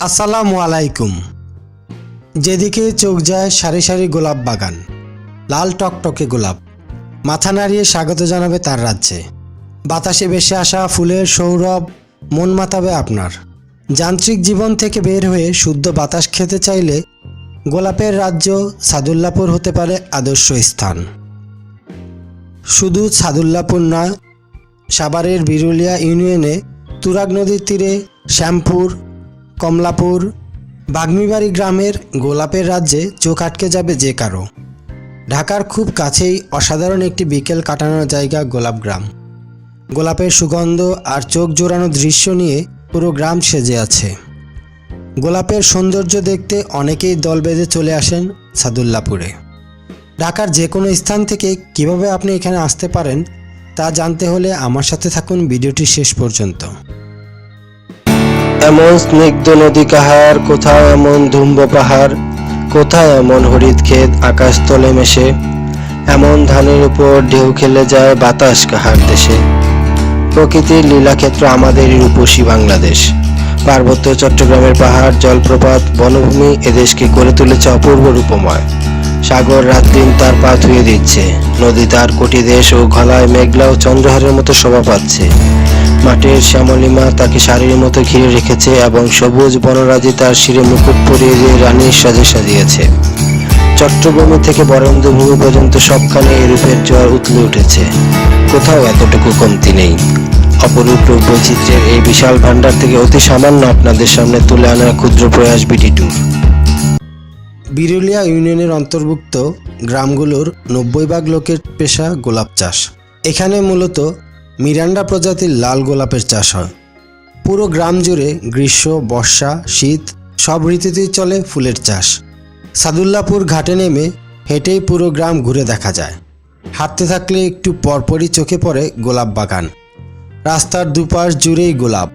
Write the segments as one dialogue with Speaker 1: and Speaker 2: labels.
Speaker 1: আসসালামু আলাইকুম। যেদিকে চোখ যায় সারি সারি গোলাপ বাগান, লাল টকটকে গোলাপ মাথা নাড়িয়ে স্বাগত জানাবে তার রাজ্যে। বাতাসে ভেসে আসা ফুলের সৌরভ মন মাতাবে আপনার। যান্ত্রিক জীবন থেকে বের হয়ে শুদ্ধ বাতাস খেতে চাইলে গোলাপের রাজ্য সাদুল্লাপুর হতে পারে আদর্শ স্থান। শুধু সাদুল্লাপুর নয়, সাভারের বিরুলিয়া ইউনিয়নে তুরাগ নদীর তীরে শ্যামপুর, কমলাপুর, বাগ্মিবাড়ি গ্রামের গোলাপের রাজ্যে চোখ আটকে যাবে যে কারো। ঢাকার খুব কাছেই অসাধারণ একটি বিকেল কাটানোর জায়গা গোলাপ গ্রাম। গোলাপের সুগন্ধ আর চোখ জোড়ানো দৃশ্য নিয়ে পুরো গ্রাম সেজে আছে। গোলাপের সৌন্দর্য দেখতে অনেকেই দল বেঁধে চলে আসেন সাদুল্লাপুরে। ঢাকার যে কোনো স্থান থেকে কিভাবে আপনি এখানে আসতে পারেন তা জানতে হলে আমার সাথে থাকুন ভিডিওটি শেষ পর্যন্ত।
Speaker 2: এমন স্নিগ্ধ নদী কাহার, কোথাও এমন ধুম্ব পাহাড়, কোথায় এমন হরিৎ ক্ষেত আকাশ তলে মেশে, এমন ধানের উপর ঢেউ খেলে যায় বাতাস কাহার দেশে। প্রকৃতির লীলাক্ষেত্র আমাদেরই রূপসী বাংলাদেশ। পার্বত্য চট্টগ্রামের পাহাড়, জলপ্রপাত, বনভূমি এদেশকে করে তুলেছে অপূর্ব রূপময়। সাগর রাত দিন তার পা ধুয়ে দিচ্ছে, নদী তার কোটি দেশ ও গলায় মেঘলাও চন্দ্রহারের মতো শোভা পাচ্ছে। মাটির শ্যামলিমা তাকে শাড়ির মতো ঘিরে রেখেছে এবং সবুজ বনরাজি তার শিরে মুকুট পরিয়ে দিয়ে রানীর সাজে সাজিয়েছে। চট্টভূমি থেকে বরেন্দ্রভূমি পর্যন্ত সবখানে এই রূপের জোয়ার উথলে উঠেছে, কোথাও এতটুকু কমতি নেই। অপরূপ রূপ বৈচিত্র্যের এই বিশাল ভান্ডার থেকে অতি সামান্য আপনাদের সামনে তুলে আনার ক্ষুদ্র প্রয়াস বিডি ট্যুর।
Speaker 1: বিরুলিয়া ইউনিয়নের অন্তর্ভুক্ত গ্রামগুলোর 90% লোকের পেশা গোলাপ চাষ। এখানে মূলত মিরান্ডা প্রজাতির লাল গোলাপের চাষ হয়। পুরো গ্রাম জুড়ে গ্রীষ্ম, বর্ষা, শীত সব ঋতুতেই চলে ফুলের চাষ। সাদুল্লাপুর ঘাটে নেমে হেঁটেই পুরো গ্রাম ঘুরে দেখা যায়। হাঁটতে থাকলে একটু পরপরই চোখে পড়ে গোলাপ বাগান। রাস্তার দুপাশ জুড়েই গোলাপ।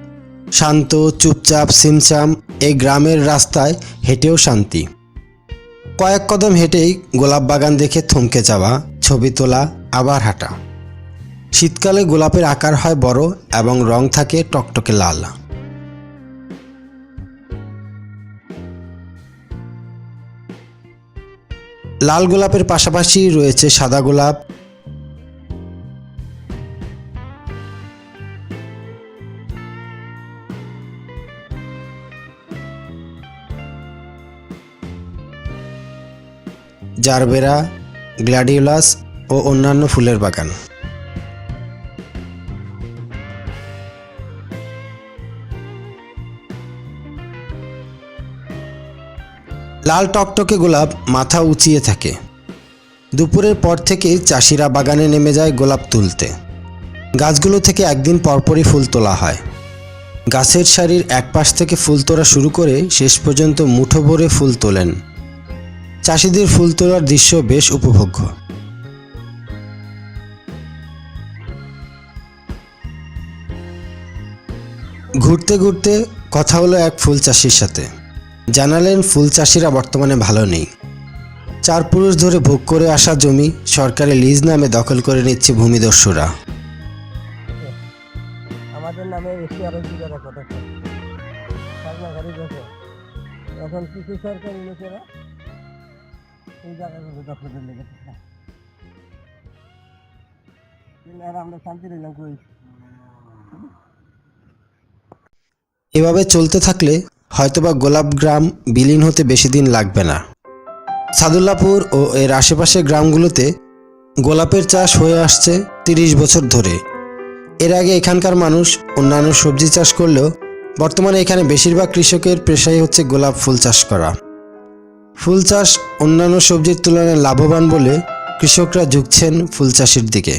Speaker 1: শান্ত, চুপচাপ, ছিমছাম এই গ্রামের রাস্তায় হেঁটেও শান্তি। কয়েক কদম হেঁটেই গোলাপ বাগান দেখে থমকে যাওয়া, ছবি তোলা, আবার হাঁটা। শীতকালে গোলাপের আকার হয় বড় এবং রং থাকে টকটকে লাল। লাল গোলাপের পাশাপাশি রয়েছে সাদা গোলাপ, জারবেরা, গ্ল্যাডিওলাস ও অন্যান্য ফুলের বাগান। লাল টকটকে গোলাপ মাথা উঁচিয়ে থাকে। দুপুরের পর থেকেই চাষিরা বাগানে নেমে যায় গোলাপ তুলতে। গাছগুলো থেকে একদিন পরপরই ফুল তোলা হয়। গাছের সারির এক পাশ থেকে ফুল তোলা শুরু করে শেষ পর্যন্ত মুঠো ভরে ফুল তোলেন। চাষিদের ফুল তোলার দৃশ্য বেশ উপভোগ্য। ঘুরতে ঘুরতে কথা হলো এক ফুল চাষির সাথে। জানালেন ফুল চাষিরা বর্তমানে ভালো নেই। 4 পুরুষ ধরে ভোগ করে আসা জমি সরকারি লিজ নামে দখল করে নিচ্ছে ভূমিদস্যুরা।
Speaker 3: আমাদের নামে বেশি আরো কি করার কথা এখন কিছু সরকারি লোকেরা এই জায়গাগুলো দখলের লেগেছে, আমরা শান্তি নিলাম কই।
Speaker 1: এভাবে চলতে থাকলে হয়তোবা গোলাপ গ্রাম বিলীন হতে বেশি দিন লাগবে না। সাদুল্লাপুর ও এর আশেপাশের গ্রামগুলোতে গোলাপের চাষ হয়ে আসছে 30 বছর ধরে। এর আগে এখানকার মানুষ অন্যান্য সবজি চাষ করলেও বর্তমানে এখানে বেশিরভাগ কৃষকের পেশাই হচ্ছে গোলাপ ফুল চাষ করা। ফুল চাষ অন্যান্য সবজির তুলনায় লাভবান বলে কৃষকরা ঝুঁকছেন ফুল চাষের দিকে।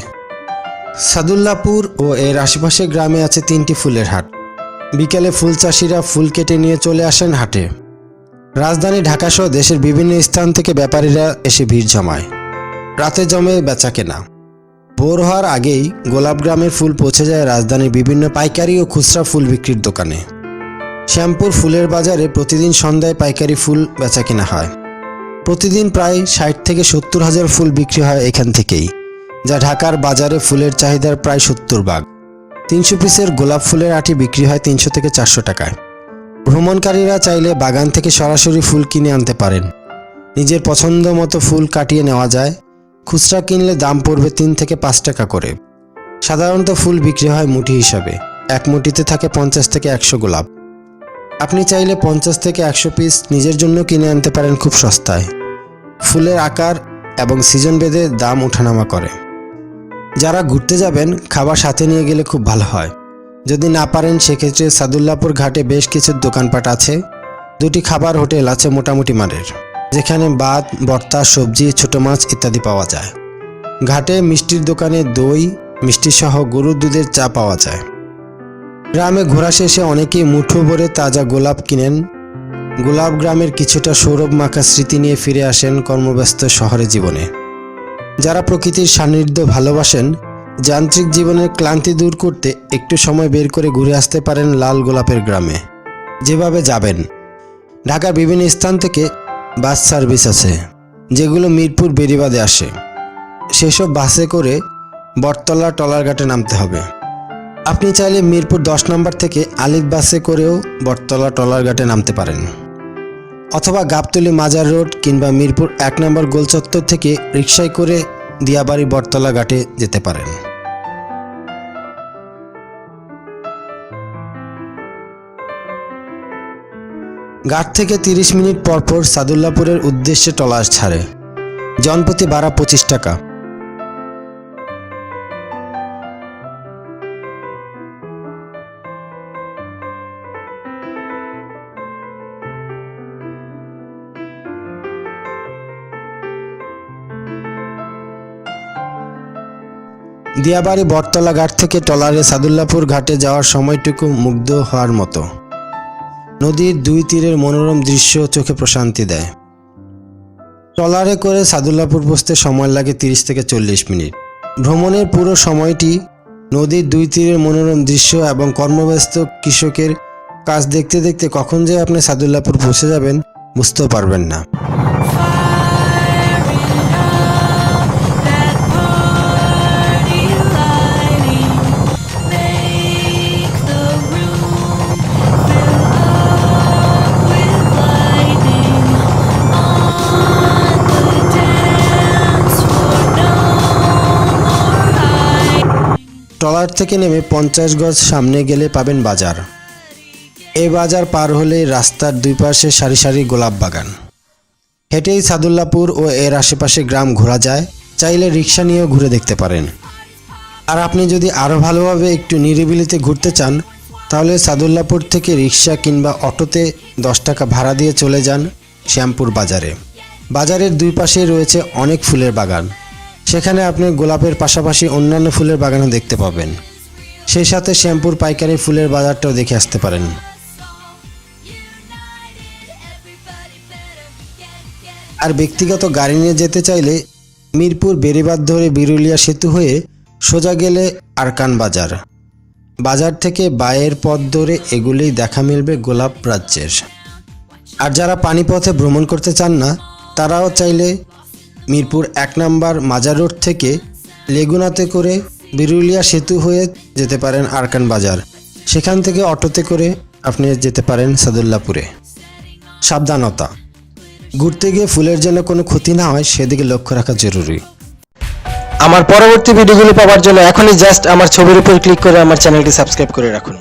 Speaker 1: সাদুল্লাপুর ও এর আশেপাশের গ্রামে আছে 3টি ফুলের হাট। বিকেলে ফুল চাষিরা ফুল কেটে নিয়ে চলে আসেন হাটে। রাজধানী ঢাকাসহ দেশের বিভিন্ন স্থান থেকে ব্যাপারীরা এসে ভিড় জমায়। রাতে জমে বেচা কেনা। ভোর হওয়ার আগেই গোলাপ গ্রামের ফুল পৌঁছে যায় রাজধানীর বিভিন্ন পাইকারি ও খুচরা ফুল বিক্রির দোকানে। শ্যামপুর ফুলের বাজারে প্রতিদিন সন্ধ্যায় পাইকারি ফুল বেচা কেনা হয়। প্রতিদিন প্রায় 60 থেকে 70 হাজার ফুল বিক্রি হয় এখান থেকেই, যা ঢাকার বাজারে ফুলের চাহিদার প্রায় 70 ভাগ। 300 পিসের গোলাপ ফুলের আটি বিক্রি হয় 300 থেকে 400 টাকায়। ভ্রমণকারীরা চাইলে বাগান থেকে সরাসরি ফুল কিনে আনতে পারেন। নিজের পছন্দ মতো ফুল কাটিয়ে নেওয়া যায়। খুচরা কিনলে দাম পড়বে 3 থেকে 5 টাকা করে। সাধারণত ফুল বিক্রি হয় মুঠি হিসাবে। এক মুঠিতে থাকে 50 থেকে 100 গোলাপ। আপনি চাইলে 50 থেকে 100 পিস নিজের জন্য কিনে আনতে পারেন খুব সস্তায়। ফুলের আকার এবং সিজন ভেদে দাম ওঠানামা করে। যারা ঘুরতে যাবেন খাবার সাথে নিয়ে গেলে খুব ভালো হয়। যদি না পারেন সেক্ষেত্রে সাদুল্লাপুর ঘাটে বেশ কিছু দোকানপাট আছে। 2টি খাবার হোটেল আছে মোটামুটি মানের, যেখানে ভাত, ভর্তা, সবজি, ছোট মাছ ইত্যাদি পাওয়া যায়। ঘাটে মিষ্টির দোকানে দই, মিষ্টি সহ গরুর দুধের চা পাওয়া যায়। গ্রামে ঘোরা শেষে অনেকেই মুঠো ভরে তাজা গোলাপ কিনেন। গোলাপ গ্রামের কিছুটা সৌরভ মাখা স্মৃতি নিয়ে ফিরে আসেন কর্মব্যস্ত শহরে জীবনে। যারা প্রকৃতির সান্নিধ্য ভালোবাসেন, যান্ত্রিক জীবনের ক্লান্তি দূর করতে একটু সময় বের করে ঘুরে আসতে পারেন লাল গোলাপের গ্রামে। যেভাবে যাবেন, ঢাকার বিভিন্ন স্থান থেকে বাস সার্ভিস আছে, যেগুলো মিরপুর বেড়িবাঁধে আসে। সেসব বাসে করে বটতলা টলারঘাটে নামতে হবে। আপনি চাইলে মিরপুর 10 নম্বর থেকে আলিফ বাসে করেও বটতলা টলারঘাটে নামতে পারেন, অথবা গাবতলী মাজার রোড কিংবা মিরপুর 1 নম্বর গোলচত্বর থেকে রিকশায় করে দিয়াবাড়ি বটতলা ঘাটে যেতে পারেন। ঘাট থেকে 30 মিনিট পরপর সাদুল্লাপুরের উদ্দেশ্যে ট্রলার ছাড়ে। জনপ্রতি ভাড়া 25 টাকা। দিয়াবাড়ি বটতলা ঘাট থেকে ট্রলারে সাদুল্লাপুর ঘাটে যাওয়ার সময়টুকু মুগ্ধ হওয়ার মতো। নদীর 2 তীরের মনোরম দৃশ্য চোখে প্রশান্তি দেয়। ট্রলারে করে সাদুল্লাপুর পৌঁছতে সময় লাগে 30 থেকে 40 মিনিট। ভ্রমণের পুরো সময়টি নদীর 2 তীরের মনোরম দৃশ্য এবং কর্মব্যস্ত কৃষকের কাজ দেখতে দেখতে কখন যে আপনি সাদুল্লাপুর পৌঁছে যাবেন বুঝতেও পারবেন না। ট্রলার থেকে নেমে 50 গজ সামনে গেলে পাবেন বাজার। এই বাজার পার হলে রাস্তার 2 পাশে সারি সারি গোলাপ বাগান। হেঁটেই সাদুল্লাপুর ও এর আশেপাশে গ্রাম ঘোরা যায়। চাইলে রিক্সা নিয়েও ঘুরে দেখতে পারেন। আর আপনি যদি আরও ভালোভাবে একটু নিরিবিলিতে ঘুরতে চান, তাহলে সাদুল্লাপুর থেকে রিক্সা কিংবা অটোতে 10 টাকা ভাড়া দিয়ে চলে যান শ্যামপুর বাজারে। বাজারের 2 পাশেই রয়েছে অনেক ফুলের বাগান। সেখানে আপনি গোলাপের পাশাপাশি অন্যান্য ফুলের বাগানও দেখতে পাবেন। সেই সাথে শ্যামপুর পাইকারি ফুলের বাজারটাও দেখে আসতে পারেন। আর ব্যক্তিগত গাড়ি নিয়ে যেতে চাইলে মিরপুর বেড়িবাঁধ ধরে বিরুলিয়া সেতু হয়ে সোজা গেলে আরকান বাজার। বাজার থেকে বায়ের পথ ধরে এগুলেই দেখা মিলবে গোলাপ রাজ্যের। আর যারা পানিপথে ভ্রমণ করতে চান না, তারাও চাইলে মিরপুর 1 নম্বর মাজার রোড থেকে লেগুনাতে করে বিরুলিয়া সেতু হয়ে যেতে পারেন আরকান বাজার। সেখান থেকে অটোতে করে আপনি যেতে পারেন সাদুল্লাপুরে। সাবধানতা, ঘুরতে গিয়ে ফুলের যেন কোনো ক্ষতি না হয় সেদিকে লক্ষ্য রাখা জরুরি।
Speaker 2: আমার পরবর্তী ভিডিওগুলো পাওয়ার জন্য এখনই জাস্ট আমার ছবির উপর ক্লিক করে আমার চ্যানেলটি সাবস্ক্রাইব করে রাখুন।